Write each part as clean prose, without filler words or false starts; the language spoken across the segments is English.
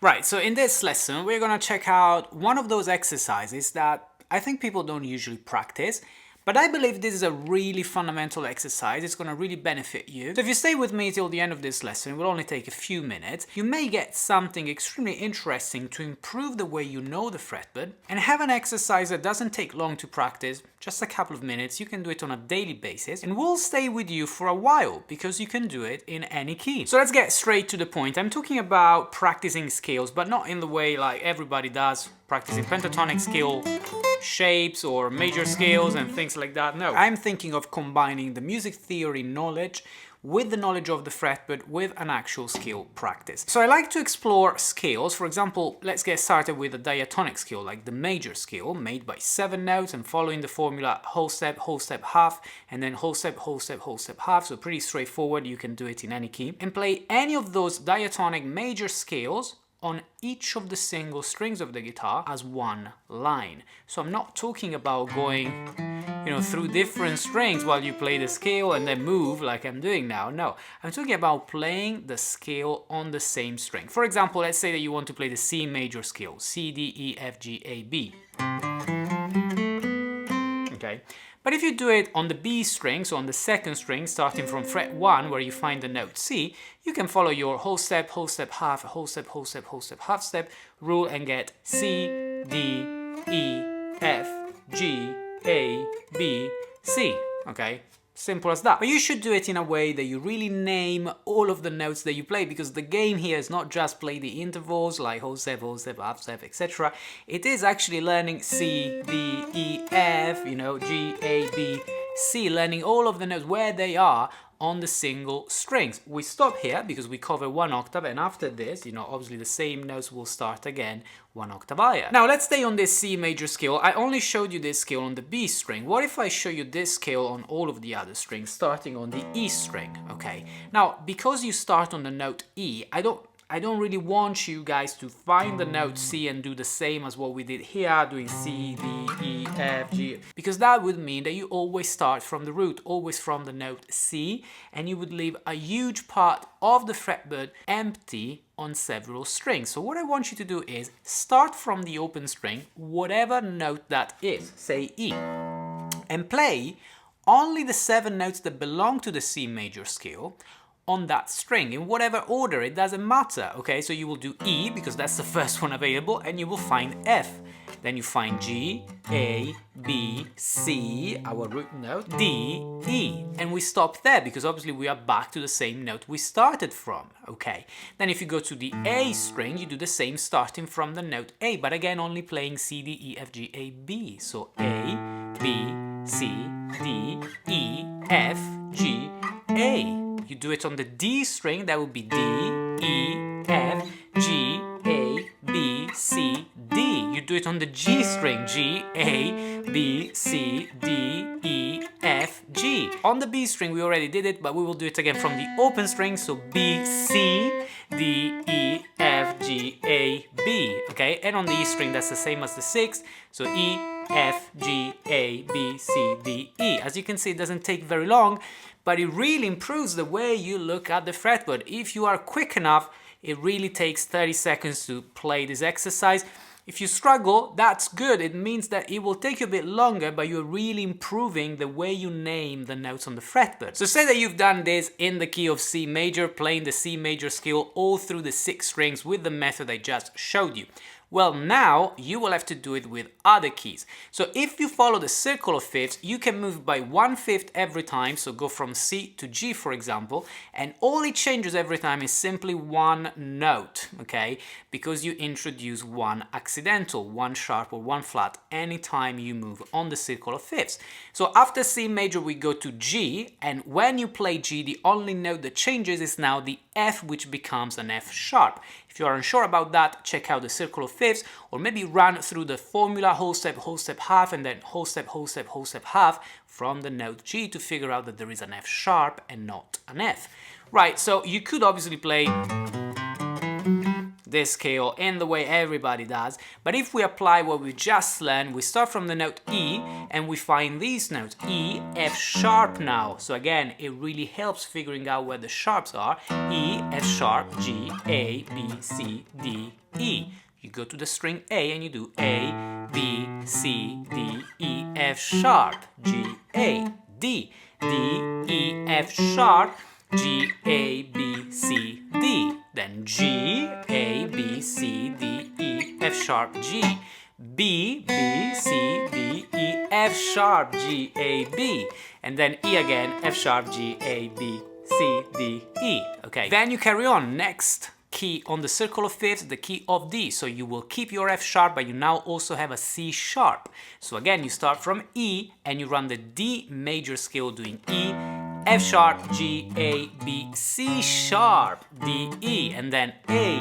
Right, so in this lesson, we're gonna check out one of those exercises that I think people don't usually practice, but I believe this is a really fundamental exercise. It's gonna really benefit you. So if you stay with me till the end of this lesson, it will only take a few minutes. You may get something extremely interesting to improve the way you know the fretboard, and have an exercise that doesn't take long to practice, just a couple of minutes. You can do it on a daily basis, and will stay with you for a while because you can do it in any key. So let's get straight to the point. I'm talking about practicing scales, but not in the way like everybody does, practicing pentatonic scale shapes or major scales and things like that. No, I'm thinking of combining the music theory knowledge with the knowledge of the fretboard with an actual scale practice. So I like to explore scales. For example, let's get started with a diatonic scale, like the major scale, made by 7 notes and following the formula whole step, half, and then whole step, half. So pretty straightforward. You can do it in any key and play any of those diatonic major scales on each of the single strings of the guitar as one line. So I'm not talking about going, through different strings while you play the scale and then move like I'm doing now. No, I'm talking about playing the scale on the same string. For example, let's say that you want to play the C major scale, C, D, E, F, G, A, B. Okay. But if you do it on the B string, so on the second string, starting from fret 1 where you find the note C, you can follow your whole step, half, whole step, half step rule and get C, D, E, F, G, A, B, C. Okay? Simple as that. But you should do it in a way that you really name all of the notes that you play, because the game here is not just play the intervals like whole step, half step, etc. It is actually learning C, D, E, F, G, A, B, C, learning all of the notes where they are on the single strings. We stop here because we cover 1 octave, and after this, obviously the same notes will start again 1 octave higher. Now let's stay on this C major scale. I only showed you this scale on the B string. What if I show you this scale on all of the other strings, starting on the E string? Okay. Now, because you start on the note E, I don't really want you guys to find the note C and do the same as what we did here, doing C, D, E, F, G, because that would mean that you always start from the root, always from the note C, and you would leave a huge part of the fretboard empty on several strings. So what I want you to do is start from the open string, whatever note that is, say E, and play only the 7 notes that belong to the C major scale on that string, in whatever order, it doesn't matter, okay? So you will do E, because that's the first one available, and you will find F. Then you find G, A, B, C, our root note, D, E. And we stop there, because obviously we are back to the same note we started from, okay? Then if you go to the A string, you do the same, starting from the note A, but again only playing C, D, E, F, G, A, B. So A, B, C, D, E, F, G, A. You do it on the D string, that would be D, E, F, G, A, B, C, D. You do it on the G string, G, A, B, C, D, E, F, G. On the B string we already did it, but we will do it again from the open string, so B, C, D, E, F, G, A, B. Okay, and on the E string that's the same as the 6th, so E, F, G, A, B, C, D, E. As you can see, it doesn't take very long, but it really improves the way you look at the fretboard. If you are quick enough, it really takes 30 seconds to play this exercise. If you struggle, that's good. It means that it will take you a bit longer, but you're really improving the way you name the notes on the fretboard. So say that you've done this in the key of C major, playing the C major scale all through the 6 strings with the method I just showed you. Well, now you will have to do it with other keys. So if you follow the circle of fifths, you can move by 1/5 every time. So go from C to G, for example, and all it changes every time is simply one note, okay? Because you introduce one accidental, one sharp or one flat anytime you move on the circle of fifths. So after C major, we go to G, and when you play G, the only note that changes is now the F, which becomes an F sharp. If you are unsure about that, check out the circle of fifths, or maybe run through the formula whole step, half, and then whole step, half from the note G to figure out that there is an F sharp and not an F. Right, so you could obviously play this scale in the way everybody does. But if we apply what we just learned, we start from the note E and we find these notes, E, F sharp now. So again, it really helps figuring out where the sharps are. E, F sharp, G, A, B, C, D, E. You go to the string A and you do A, B, C, D, E, F sharp, G, A, D, D, E, F sharp, G, A, B, C, D. Then G, A, B, C, D, E, F sharp, G. B, B, C, D, E, F sharp, G, A, B. And then E again, F sharp, G, A, B, C, D, E. Okay, then you carry on. Next key on the circle of fifths, the key of D. So you will keep your F sharp, but you now also have a C sharp. So again, you start from E and you run the D major scale doing E, F sharp, G, A, B, C sharp, D, E, and then A,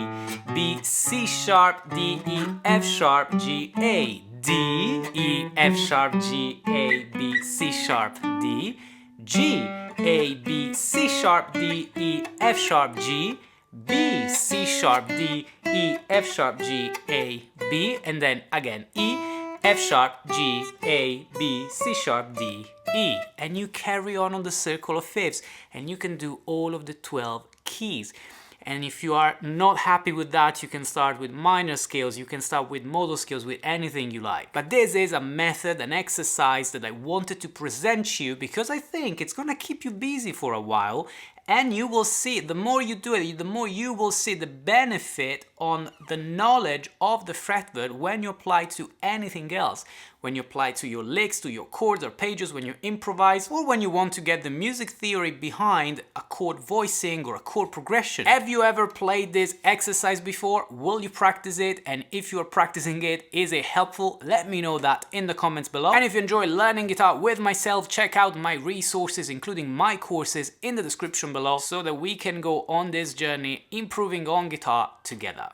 B, C sharp, D, E, F sharp, G, A, D, E, F sharp, G, A, B, C sharp, D, G, A, B, C sharp, D, E, F sharp, G, B, C sharp, D, E, F sharp, G, A, B, and then again E, F sharp, G, A, B, C sharp, D, E. And you carry on the circle of fifths and you can do all of the 12 keys. And if you are not happy with that, you can start with minor scales, you can start with modal scales, with anything you like. But this is a method, an exercise that I wanted to present you because I think it's gonna keep you busy for a while. And you will see, the more you do it, the more you will see the benefit on the knowledge of the fretboard when you apply to anything else. When you apply to your licks, to your chords or pages, when you improvise, or when you want to get the music theory behind a chord voicing or a chord progression. Have you ever played this exercise before? Will you practice it? And if you are practicing it, is it helpful? Let me know that in the comments below. And if you enjoy learning guitar with myself, check out my resources, including my courses, in the description below, so that we can go on this journey improving on guitar together.